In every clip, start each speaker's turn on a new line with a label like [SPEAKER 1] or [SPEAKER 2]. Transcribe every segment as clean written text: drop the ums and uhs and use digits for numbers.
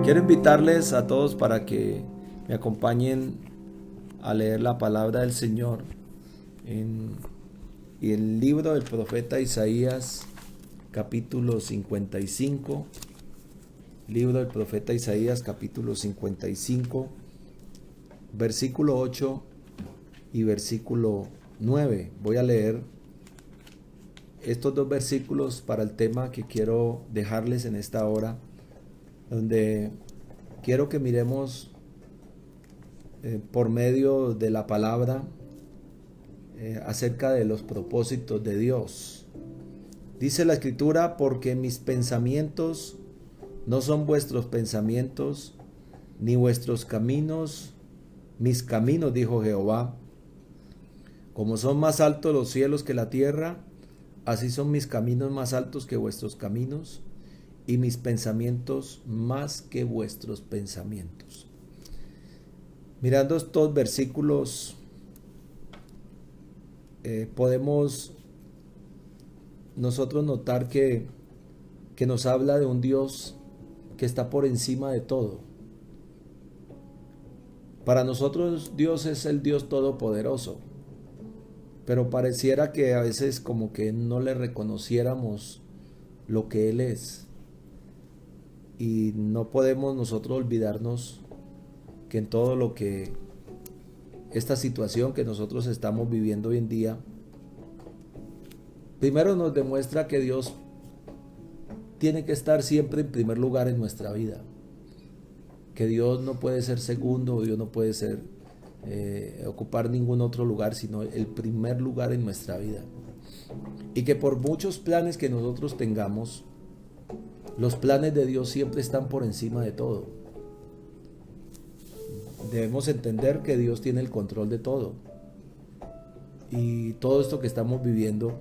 [SPEAKER 1] Quiero invitarles a todos para que me acompañen a leer la palabra del Señor en el libro del profeta Isaías, capítulo 55. Libro del profeta Isaías, capítulo 55, versículo 8 y versículo 9. Voy a leer estos dos versículos para el tema que quiero dejarles en esta hora, donde quiero que miremos por medio de la palabra acerca de los propósitos de Dios. Dice la Escritura: porque mis pensamientos no son vuestros pensamientos, ni vuestros caminos mis caminos, dijo Jehová. Como son más altos los cielos que la tierra, así son mis caminos más altos que vuestros caminos, y mis pensamientos más que vuestros pensamientos. Mirando estos versículos, podemos nosotros notar que nos habla de un Dios que está por encima de todo. Para nosotros Dios es el Dios todopoderoso, pero pareciera que a veces como que no le reconociéramos lo que Él es. Y no podemos nosotros olvidarnos que en todo lo que esta situación que nosotros estamos viviendo hoy en día, primero nos demuestra que Dios tiene que estar siempre en primer lugar en nuestra vida, que Dios no puede ser segundo, Dios no puede ser ocupar ningún otro lugar, sino el primer lugar en nuestra vida. Y que por muchos planes que nosotros tengamos, los planes de Dios siempre están por encima de todo. Debemos entender que Dios tiene el control de todo. Y todo esto que estamos viviendo,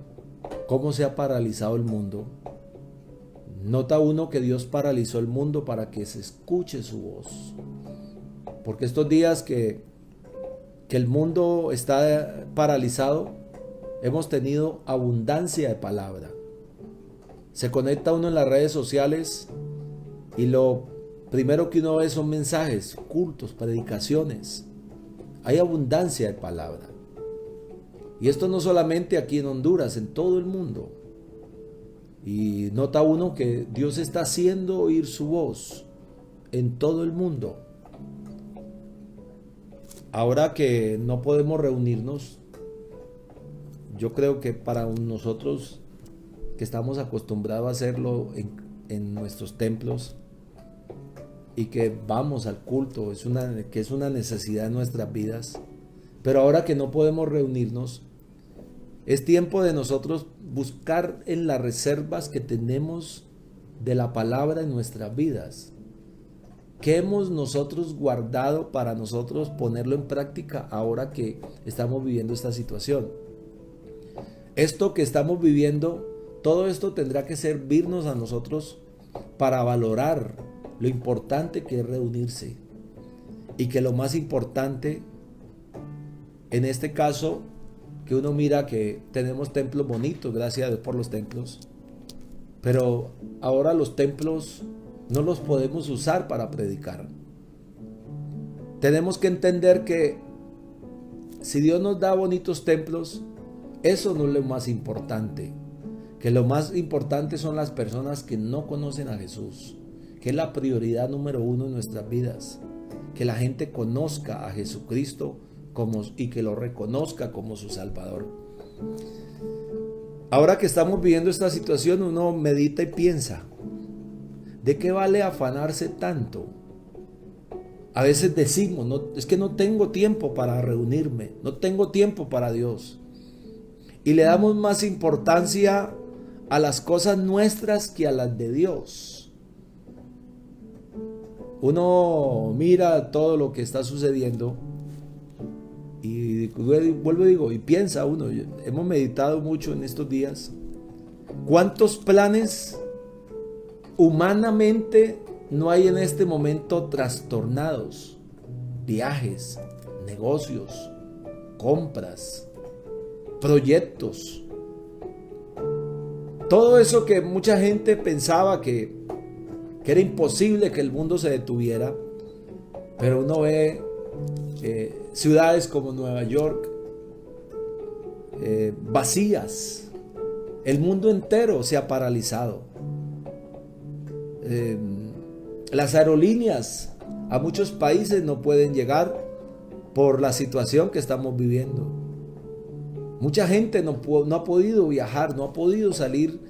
[SPEAKER 1] cómo se ha paralizado el mundo. Nota uno que Dios paralizó el mundo para que se escuche su voz. Porque estos días que el mundo está paralizado, hemos tenido abundancia de palabra. Se conecta uno en las redes sociales y lo primero que uno ve son mensajes, cultos, predicaciones. Hay abundancia de palabra. Y esto no solamente aquí en Honduras, en todo el mundo. Y nota uno que Dios está haciendo oír su voz en todo el mundo. Ahora que no podemos reunirnos, yo creo que para nosotros que estamos acostumbrados a hacerlo en nuestros templos y que vamos al culto, que es una necesidad en nuestras vidas, pero ahora que no podemos reunirnos, es tiempo de nosotros buscar en las reservas que tenemos de la palabra en nuestras vidas. ¿Qué hemos nosotros guardado para nosotros ponerlo en práctica ahora que estamos viviendo esta situación? Esto que estamos viviendo, todo esto tendrá que servirnos a nosotros para valorar lo importante que es reunirse. Y que lo más importante, en este caso, que uno mira que tenemos templos bonitos, gracias a Dios por los templos, pero ahora los templos no los podemos usar para predicar. Tenemos que entender que si Dios nos da bonitos templos, eso no es lo más importante. Que lo más importante son las personas que no conocen a Jesús, que es la prioridad número uno en nuestras vidas. Que la gente conozca a Jesucristo y que lo reconozca como su Salvador. Ahora que estamos viviendo esta situación, uno medita y piensa: ¿de qué vale afanarse tanto? A veces decimos, no, es que no tengo tiempo para reunirme, no tengo tiempo para Dios. Y le damos más importancia a las cosas nuestras que a las de Dios. Uno mira todo lo que está sucediendo y vuelvo y digo, y piensa uno, hemos meditado mucho en estos días, ¿cuántos planes humanamente no hay en este momento trastornados? Viajes, negocios, compras, proyectos. Todo eso que mucha gente pensaba que que era imposible que el mundo se detuviera, pero uno ve ciudades como Nueva York vacías. El mundo entero se ha paralizado. Las aerolíneas a muchos países no pueden llegar por la situación que estamos viviendo. Mucha gente no ha podido viajar, no ha podido salir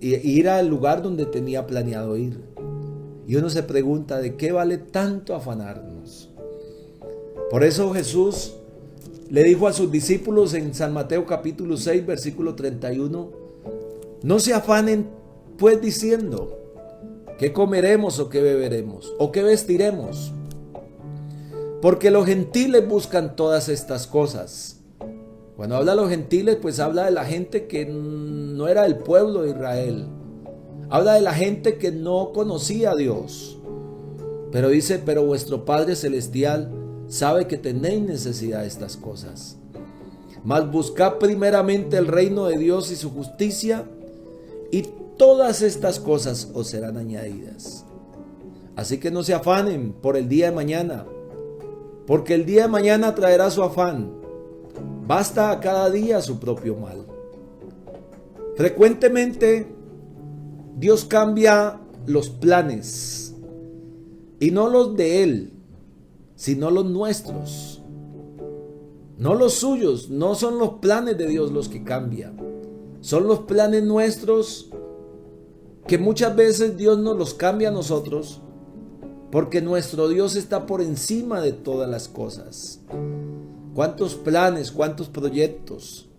[SPEAKER 1] e ir al lugar donde tenía planeado ir. Y uno se pregunta, ¿de qué vale tanto afanarnos? Por eso Jesús le dijo a sus discípulos en San Mateo capítulo 6, versículo 31, no se afanen pues diciendo, ¿qué comeremos o qué beberemos? ¿O qué vestiremos? Porque los gentiles buscan todas estas cosas. Cuando habla de los gentiles, pues habla de la gente que no era del pueblo de Israel. Habla de la gente que no conocía a Dios. Pero dice, pero vuestro Padre Celestial sabe que tenéis necesidad de estas cosas. Mas buscad primeramente el reino de Dios y su justicia, y todas estas cosas os serán añadidas. Así que no se afanen por el día de mañana, porque el día de mañana traerá su afán. Basta a cada día su propio mal. Frecuentemente Dios cambia los planes, y no los de Él, sino los nuestros. No los suyos, no son los planes de Dios los que cambian. Son los planes nuestros que muchas veces Dios nos los cambia a nosotros, porque nuestro Dios está por encima de todas las cosas. ¿Cuántos planes, cuántos proyectos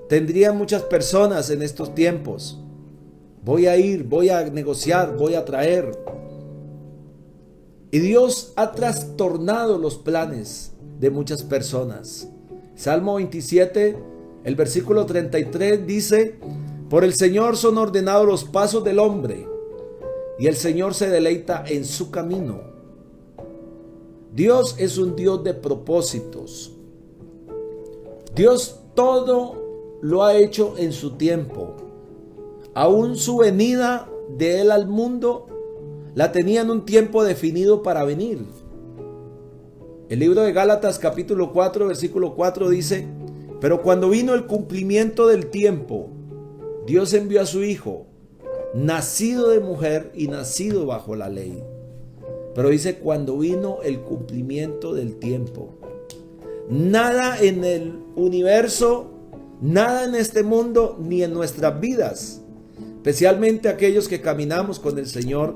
[SPEAKER 1] tendrían muchas personas en estos tiempos? Voy a ir, voy a negociar, voy a traer. Y Dios ha trastornado los planes de muchas personas. Salmo 27, el versículo 33 dice, por el Señor son ordenados los pasos del hombre, y el Señor se deleita en su camino. Dios es un Dios de propósitos. Dios todo lo ha hecho en su tiempo. Aún su venida de Él al mundo la tenía en un tiempo definido para venir. El libro de Gálatas capítulo 4 versículo 4 dice, pero cuando vino el cumplimiento del tiempo, Dios envió a su Hijo, nacido de mujer y nacido bajo la ley. Pero dice, cuando vino el cumplimiento del tiempo. Nada en el universo, nada en este mundo, ni en nuestras vidas, especialmente aquellos que caminamos con el Señor,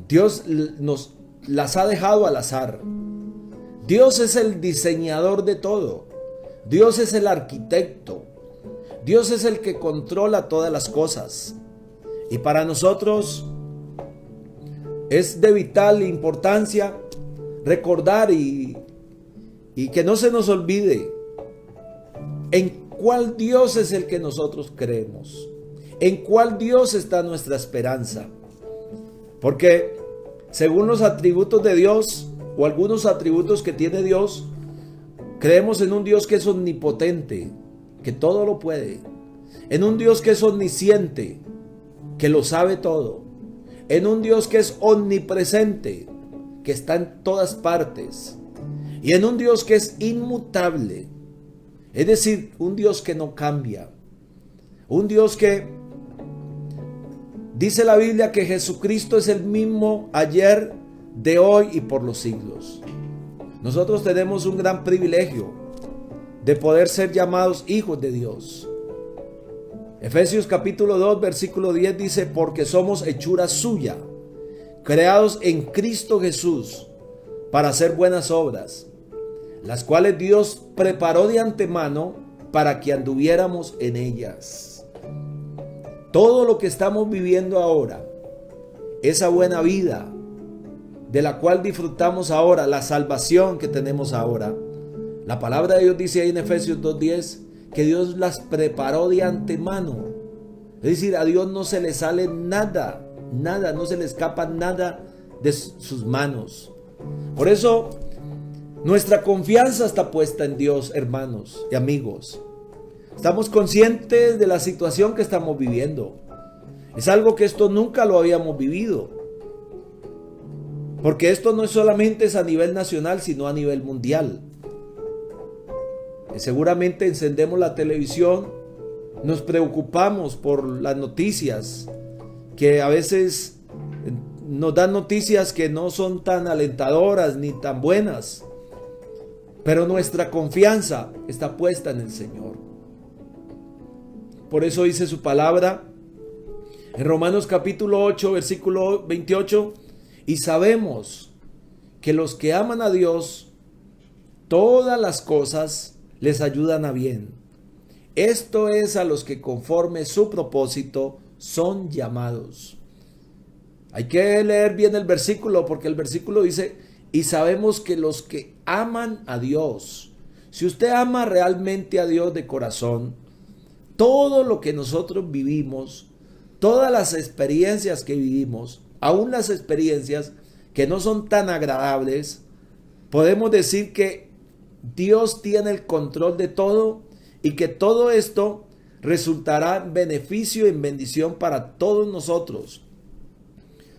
[SPEAKER 1] Dios nos las ha dejado al azar. Dios es el diseñador de todo. Dios es el arquitecto. Dios es el que controla todas las cosas. Y para nosotros es de vital importancia recordar y que no se nos olvide en cuál Dios es el que nosotros creemos, en cuál Dios está nuestra esperanza. Porque según los atributos de Dios o algunos atributos que tiene Dios, creemos en un Dios que es omnipotente, que todo lo puede, en un Dios que es omnisciente, que lo sabe todo, en un Dios que es omnipresente, que está en todas partes, y en un Dios que es inmutable, es decir, un Dios que no cambia, un Dios que dice la Biblia que Jesucristo es el mismo ayer, de hoy y por los siglos. Nosotros tenemos un gran privilegio de poder ser llamados hijos de Dios. Efesios capítulo 2 versículo 10 dice, porque somos hechura suya, creados en Cristo Jesús para hacer buenas obras, las cuales Dios preparó de antemano para que anduviéramos en ellas. Todo lo que estamos viviendo ahora, esa buena vida de la cual disfrutamos ahora, la salvación que tenemos ahora, la palabra de Dios dice ahí en Efesios 2:10 que Dios las preparó de antemano. Es decir, a Dios no se le sale nada, no se le escapa nada de sus manos. Por eso nuestra confianza está puesta en Dios, hermanos y amigos. Estamos conscientes de la situación que estamos viviendo. Es algo que esto nunca lo habíamos vivido. Porque esto no es solamente a nivel nacional, sino a nivel mundial. Seguramente encendemos la televisión, nos preocupamos por las noticias, que a veces nos dan noticias que no son tan alentadoras ni tan buenas, pero nuestra confianza está puesta en el Señor. Por eso dice su palabra en Romanos capítulo 8, versículo 28, y sabemos que los que aman a Dios, todas las cosas les ayudan a bien. Esto es a los que conforme su propósito son llamados. Hay que leer bien el versículo, porque el versículo dice, y sabemos que los que aman a Dios, si usted ama realmente a Dios de corazón, todo lo que nosotros vivimos, todas las experiencias que vivimos, aún las experiencias que no son tan agradables, podemos decir que Dios tiene el control de todo y que todo esto resultará en beneficio y en bendición para todos nosotros.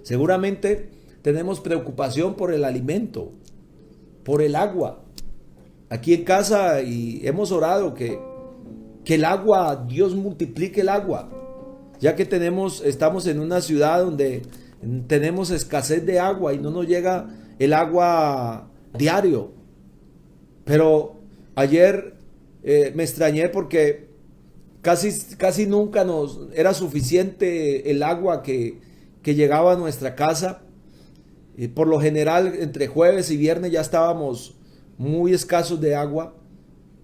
[SPEAKER 1] Seguramente tenemos preocupación por el alimento, por el agua. Aquí en casa y hemos orado que el agua, Dios multiplique el agua, ya que estamos en una ciudad donde tenemos escasez de agua y no nos llega el agua diario. Pero ayer me extrañé porque casi nunca nos era suficiente el agua que llegaba a nuestra casa. Por lo general, entre jueves y viernes ya estábamos muy escasos de agua.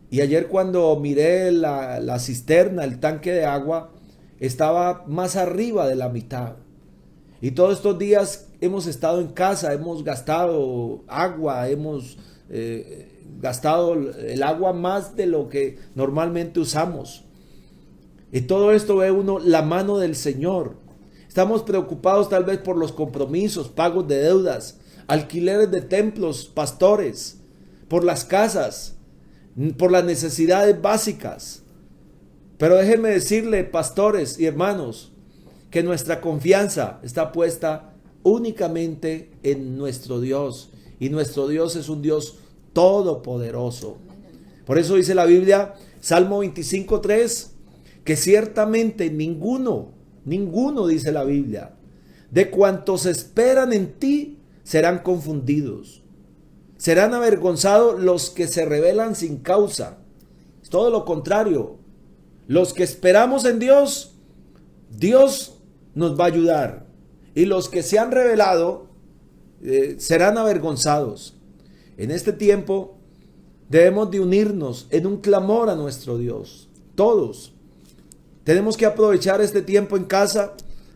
[SPEAKER 1] Y ayer cuando miré la cisterna, el tanque de agua, estaba más arriba de la mitad. Y todos estos días hemos estado en casa, hemos gastado agua, hemos gastado el agua más de lo que normalmente usamos. Y todo esto ve uno la mano del Señor. Estamos preocupados tal vez por los compromisos, pagos de deudas, alquileres de templos, pastores, por las casas, por las necesidades básicas. Pero déjenme decirle, pastores y hermanos, que nuestra confianza está puesta únicamente en nuestro Dios. Y nuestro Dios es un Dios todopoderoso. Por eso dice la Biblia, Salmo 25:3, que ciertamente ninguno, dice la Biblia, de cuantos esperan en ti serán confundidos. Serán avergonzados los que se rebelan sin causa. Es todo lo contrario. Los que esperamos en Dios, Dios nos va a ayudar. Y los que se han rebelado serán avergonzados. En este tiempo debemos de unirnos en un clamor a nuestro Dios. Todos. Tenemos que aprovechar este tiempo en casa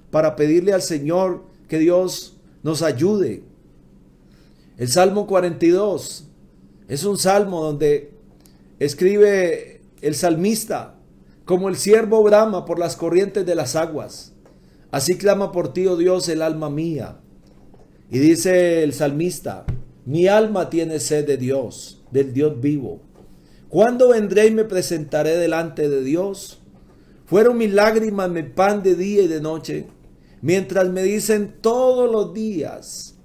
[SPEAKER 1] para pedirle al Señor que Dios nos ayude. El Salmo 42 es un salmo donde escribe el salmista, como el ciervo brama por las corrientes de las aguas, así clama por ti, oh Dios, el alma mía. Y dice el salmista, mi alma tiene sed de Dios, del Dios vivo. ¿Cuándo vendré y me presentaré delante de Dios? Fueron mis lágrimas mi pan de día y de noche, mientras me dicen todos los días,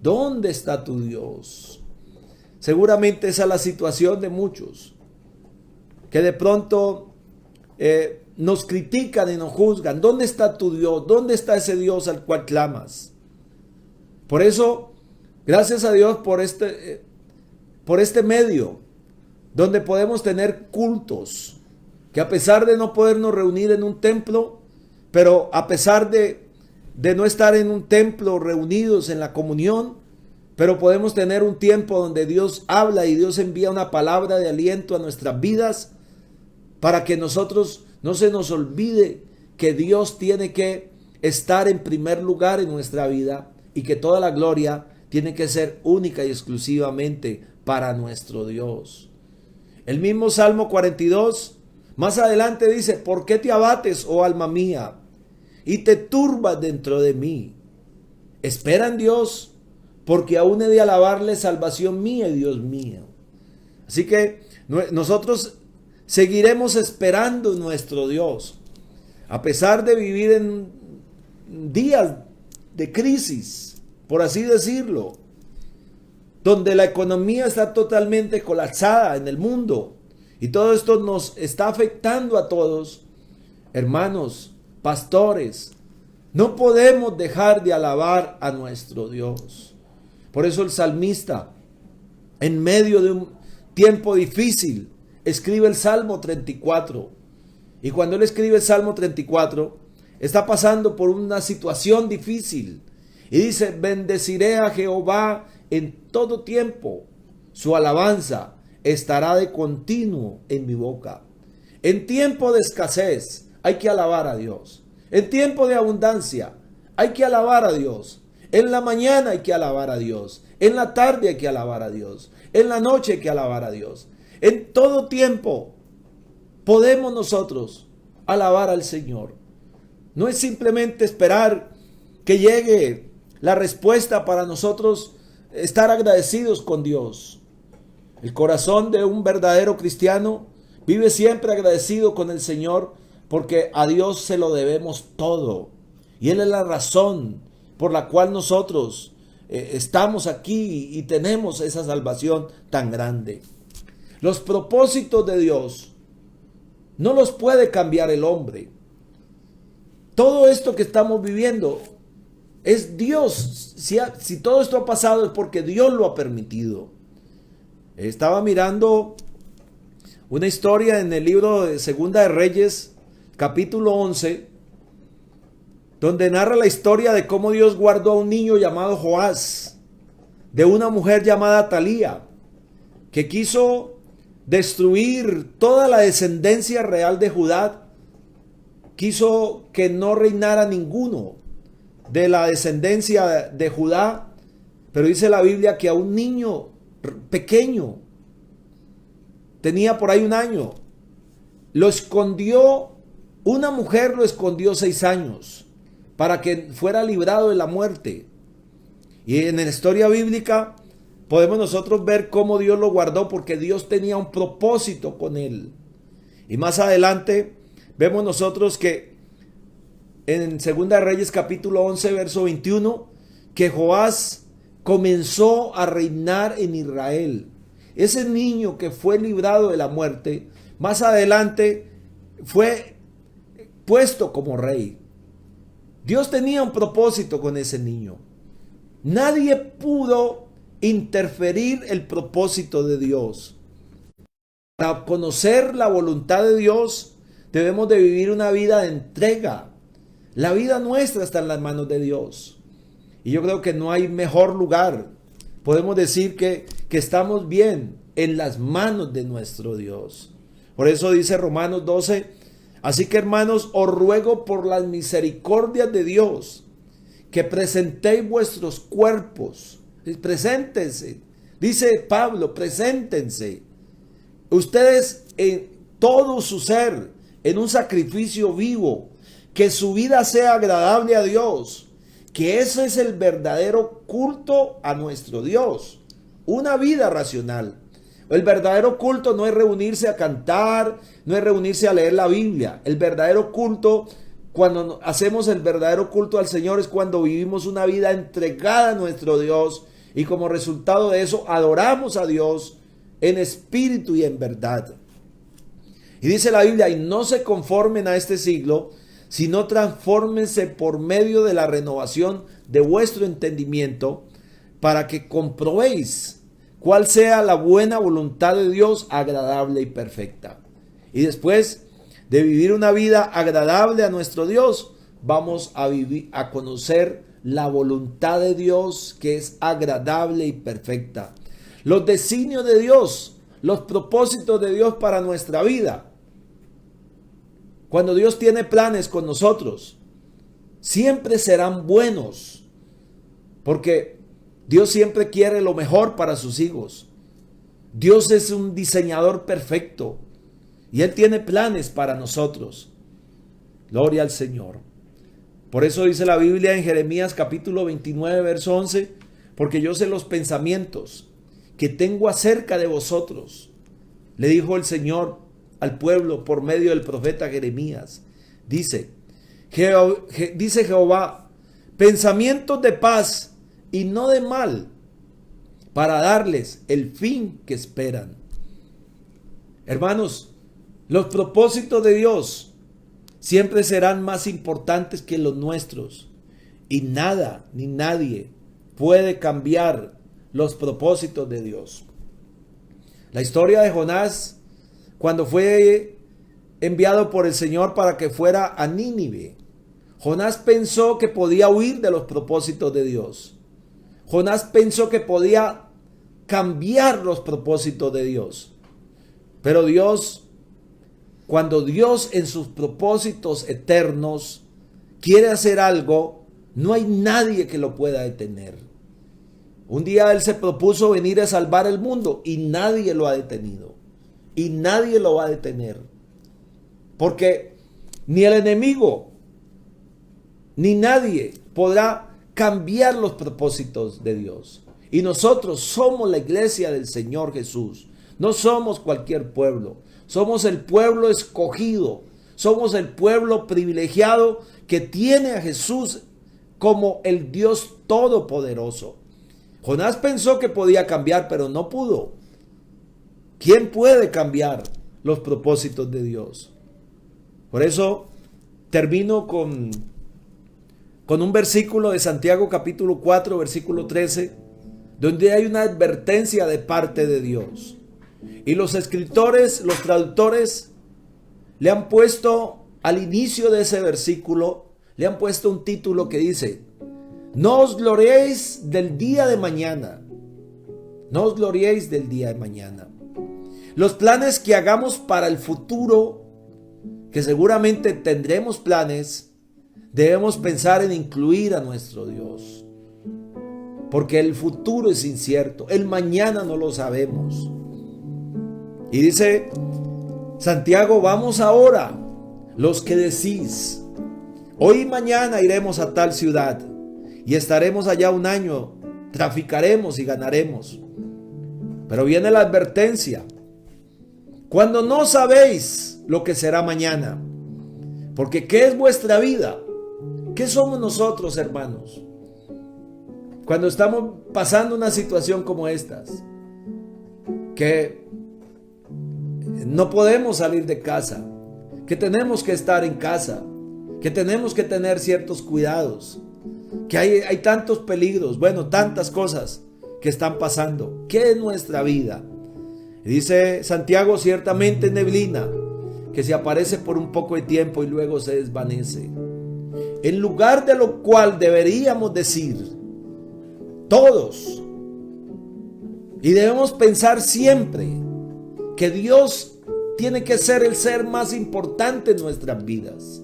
[SPEAKER 1] ¿dónde está tu Dios? Seguramente esa es la situación de muchos, que de pronto nos critican y nos juzgan. ¿Dónde está tu Dios? ¿Dónde está ese Dios al cual clamas? Por eso, gracias a Dios por este medio, donde podemos tener cultos, que a pesar de no podernos reunir en un templo, pero a pesar de no estar en un templo reunidos en la comunión, pero podemos tener un tiempo donde Dios habla y Dios envía una palabra de aliento a nuestras vidas, para que nosotros no se nos olvide que Dios tiene que estar en primer lugar en nuestra vida y que toda la gloria tiene que ser única y exclusivamente para nuestro Dios. El mismo Salmo 42, más adelante dice, ¿por qué te abates, oh alma mía, y te turbas dentro de mí? Espera en Dios, porque aún he de alabarle, salvación mía y Dios mío. Así que nosotros seguiremos esperando en nuestro Dios. A pesar de vivir días de crisis, por así decirlo, donde la economía está totalmente colapsada en el mundo y todo esto nos está afectando a todos, hermanos, pastores, no podemos dejar de alabar a nuestro Dios. Por eso el salmista, en medio de un tiempo difícil, escribe el Salmo 34. Y cuando él escribe el Salmo 34, está pasando por una situación difícil. Y dice, bendeciré a Jehová en todo tiempo. Su alabanza estará de continuo en mi boca. En tiempo de escasez hay que alabar a Dios. En tiempo de abundancia hay que alabar a Dios. En la mañana hay que alabar a Dios. En la tarde hay que alabar a Dios. En la noche hay que alabar a Dios. En todo tiempo podemos nosotros alabar al Señor. No es simplemente esperar que llegue la respuesta para nosotros estar agradecidos con Dios. El corazón de un verdadero cristiano vive siempre agradecido con el Señor porque a Dios se lo debemos todo. Y Él es la razón por la cual nosotros estamos aquí y tenemos esa salvación tan grande. Los propósitos de Dios no los puede cambiar el hombre. Todo esto que estamos viviendo es Dios. Si todo esto ha pasado es porque Dios lo ha permitido. Estaba mirando una historia en el libro de Segunda de Reyes, capítulo 11, donde narra la historia de cómo Dios guardó a un niño llamado Joás, de una mujer llamada Talía, que quiso destruir toda la descendencia real de Judá. Quiso que no reinara ninguno de la descendencia de Judá, pero dice la Biblia que a un niño pequeño, tenía por ahí 1 año, lo escondió, una mujer lo escondió 6 años para que fuera librado de la muerte. Y en la historia bíblica podemos nosotros ver cómo Dios lo guardó porque Dios tenía un propósito con él. Y más adelante vemos nosotros que en 2 Reyes capítulo 11 verso 21 que Joás comenzó a reinar en Israel. Ese niño que fue librado de la muerte, más adelante fue puesto como rey. Dios tenía un propósito con ese niño. Nadie pudo interferir el propósito de Dios. Para conocer la voluntad de Dios, debemos de vivir una vida de entrega. La vida nuestra está en las manos de Dios. Y yo creo que no hay mejor lugar. Podemos decir que estamos bien en las manos de nuestro Dios. Por eso dice Romanos 12, así que hermanos, os ruego por las misericordias de Dios, que presentéis vuestros cuerpos. Preséntense. Dice Pablo, preséntense. Ustedes en todo su ser, en un sacrificio vivo, que su vida sea agradable a Dios, que ese es el verdadero culto a nuestro Dios, una vida racional. El verdadero culto no es reunirse a cantar, no es reunirse a leer la Biblia. El verdadero culto, cuando hacemos el verdadero culto al Señor, es cuando vivimos una vida entregada a nuestro Dios y como resultado de eso adoramos a Dios en espíritu y en verdad. Y dice la Biblia, y no se conformen a este siglo, sino transfórmense por medio de la renovación de vuestro entendimiento, para que comprobéis cuál sea la buena voluntad de Dios, agradable y perfecta. Y después de vivir una vida agradable a nuestro Dios, vamos a conocer la voluntad de Dios, que es agradable y perfecta. Los designios de Dios, los propósitos de Dios para nuestra vida. Cuando Dios tiene planes con nosotros, siempre serán buenos, porque Dios siempre quiere lo mejor para sus hijos. Dios es un diseñador perfecto y Él tiene planes para nosotros. Gloria al Señor. Por eso dice la Biblia en Jeremías capítulo 29, verso 11, porque yo sé los pensamientos que tengo acerca de vosotros, le dijo el Señor al pueblo por medio del profeta Jeremías. Dice, dice Jehová, pensamientos de paz y no de mal, para darles el fin que esperan. Hermanos, los propósitos de Dios siempre serán más importantes que los nuestros. Y nada ni nadie puede cambiar los propósitos de Dios. La historia de Jonás, cuando fue enviado por el Señor para que fuera a Nínive, Jonás pensó que podía huir de los propósitos de Dios. Jonás pensó que podía cambiar los propósitos de Dios. Pero Dios, cuando Dios en sus propósitos eternos quiere hacer algo, no hay nadie que lo pueda detener. Un día Él se propuso venir a salvar el mundo y nadie lo ha detenido. Y nadie lo va a detener. Porque ni el enemigo ni nadie podrá cambiar los propósitos de Dios. Y nosotros somos la iglesia del Señor Jesús. No somos cualquier pueblo. Somos el pueblo escogido. Somos el pueblo privilegiado que tiene a Jesús como el Dios todopoderoso. Jonás pensó que podía cambiar, pero no pudo. ¿Quién puede cambiar los propósitos de Dios? Por eso termino con un versículo de Santiago capítulo 4, versículo 13, donde hay una advertencia de parte de Dios. Y los escritores, los traductores, le han puesto al inicio de ese versículo, le han puesto un título que dice: no os gloriéis del día de mañana. No os gloriéis del día de mañana. Los planes que hagamos para el futuro, que seguramente tendremos planes, debemos pensar en incluir a nuestro Dios. Porque el futuro es incierto, el mañana no lo sabemos. Y dice Santiago: vamos ahora, los que decís, hoy y mañana iremos a tal ciudad y estaremos allá un año, traficaremos y ganaremos. Pero viene la advertencia: cuando no sabéis lo que será mañana. Porque ¿qué es vuestra vida? ¿Qué somos nosotros, hermanos? Cuando estamos pasando una situación como estas, que no podemos salir de casa, que tenemos que estar en casa, que tenemos que tener ciertos cuidados, que hay tantos peligros, bueno, tantas cosas que están pasando. ¿Qué es nuestra vida? Dice Santiago: ciertamente neblina, que se aparece por un poco de tiempo y luego se desvanece. En lugar de lo cual deberíamos decir todos, y debemos pensar siempre, que Dios tiene que ser el ser más importante en nuestras vidas.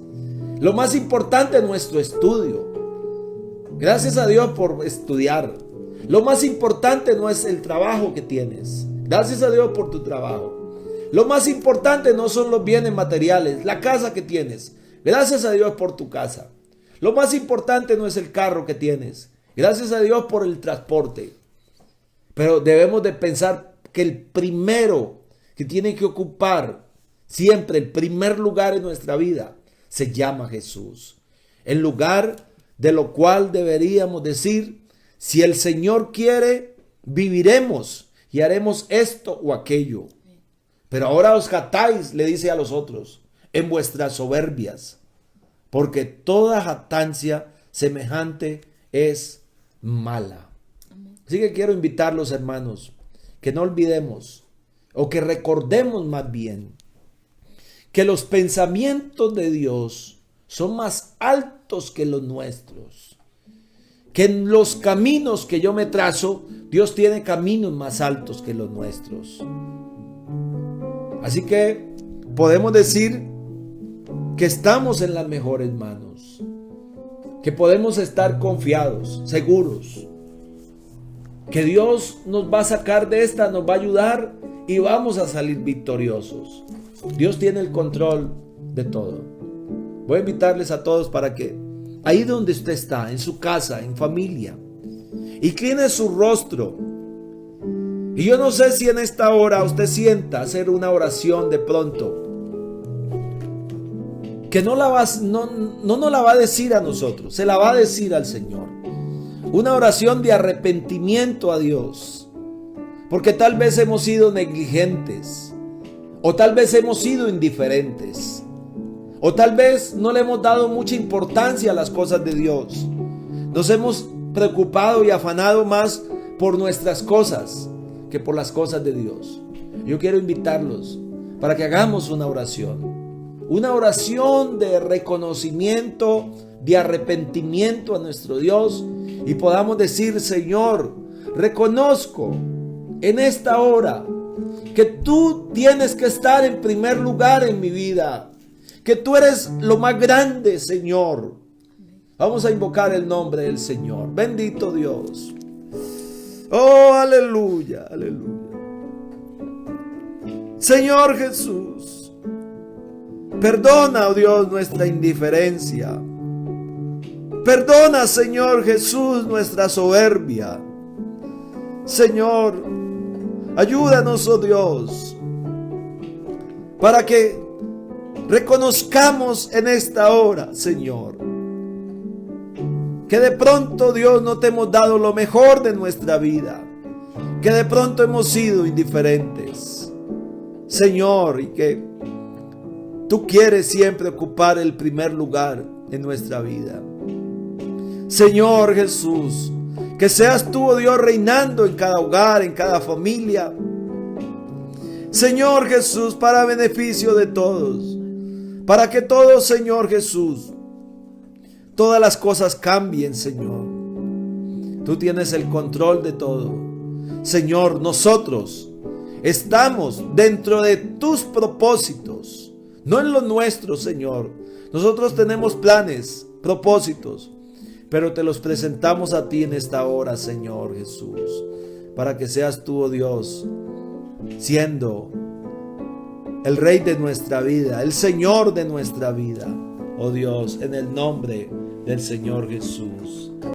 [SPEAKER 1] Lo más importante es nuestro estudio. Gracias a Dios por estudiar. Lo más importante no es el trabajo que tienes. Gracias a Dios por tu trabajo. Lo más importante no son los bienes materiales, la casa que tienes. Gracias a Dios por tu casa. Lo más importante no es el carro que tienes. Gracias a Dios por el transporte. Pero debemos de pensar que el primero que tiene que ocupar siempre el primer lugar en nuestra vida se llama Jesús. El lugar de lo cual deberíamos decir: si el Señor quiere, viviremos y haremos esto o aquello. Pero ahora os jactáis, le dice a los otros, en vuestras soberbias, porque toda jactancia semejante es mala. Así que quiero invitarlos, hermanos, que no olvidemos, o que recordemos más bien, que los pensamientos de Dios son más altos que los nuestros. Que en los caminos que yo me trazo, Dios tiene caminos más altos que los nuestros. Así que podemos decir que estamos en las mejores manos, que podemos estar confiados, seguros, que Dios nos va a sacar de esta, nos va a ayudar y vamos a salir victoriosos. Dios tiene el control de todo. Voy a invitarles a todos para que ahí donde usted está, en su casa, en familia, incline su rostro. Y yo no sé si en esta hora usted sienta hacer una oración de pronto. que no nos la va a decir a nosotros, se la va a decir al Señor. Una oración de arrepentimiento a Dios, porque tal vez hemos sido negligentes, o tal vez hemos sido indiferentes, o tal vez no le hemos dado mucha importancia a las cosas de Dios. Nos hemos preocupado y afanado más por nuestras cosas que por las cosas de Dios. Yo quiero invitarlos para que hagamos una oración de reconocimiento, de arrepentimiento a nuestro Dios, y podamos decir: Señor, reconozco en esta hora que tú tienes que estar en primer lugar en mi vida, que tú eres lo más grande, Señor. Vamos a invocar el nombre del Señor. Bendito Dios. Oh, aleluya, aleluya. Señor Jesús, perdona, oh Dios, nuestra indiferencia. Perdona, Señor Jesús, nuestra soberbia. Señor, ayúdanos, oh Dios, para que reconozcamos en esta hora, Señor, que de pronto, Dios, no te hemos dado lo mejor de nuestra vida, que de pronto hemos sido indiferentes, Señor, y que tú quieres siempre ocupar el primer lugar en nuestra vida. Señor Jesús, que seas tú, oh Dios, reinando en cada hogar, en cada familia. Señor Jesús, para beneficio de todos, para que todos, Señor Jesús, todas las cosas cambien, Señor. Tú tienes el control de todo. Señor, nosotros estamos dentro de tus propósitos, no en los nuestros, Señor. Nosotros tenemos planes, propósitos, pero te los presentamos a ti en esta hora, Señor Jesús, para que seas tú, oh Dios, siendo el Rey de nuestra vida, el Señor de nuestra vida, oh Dios, en el nombre del Señor Jesús.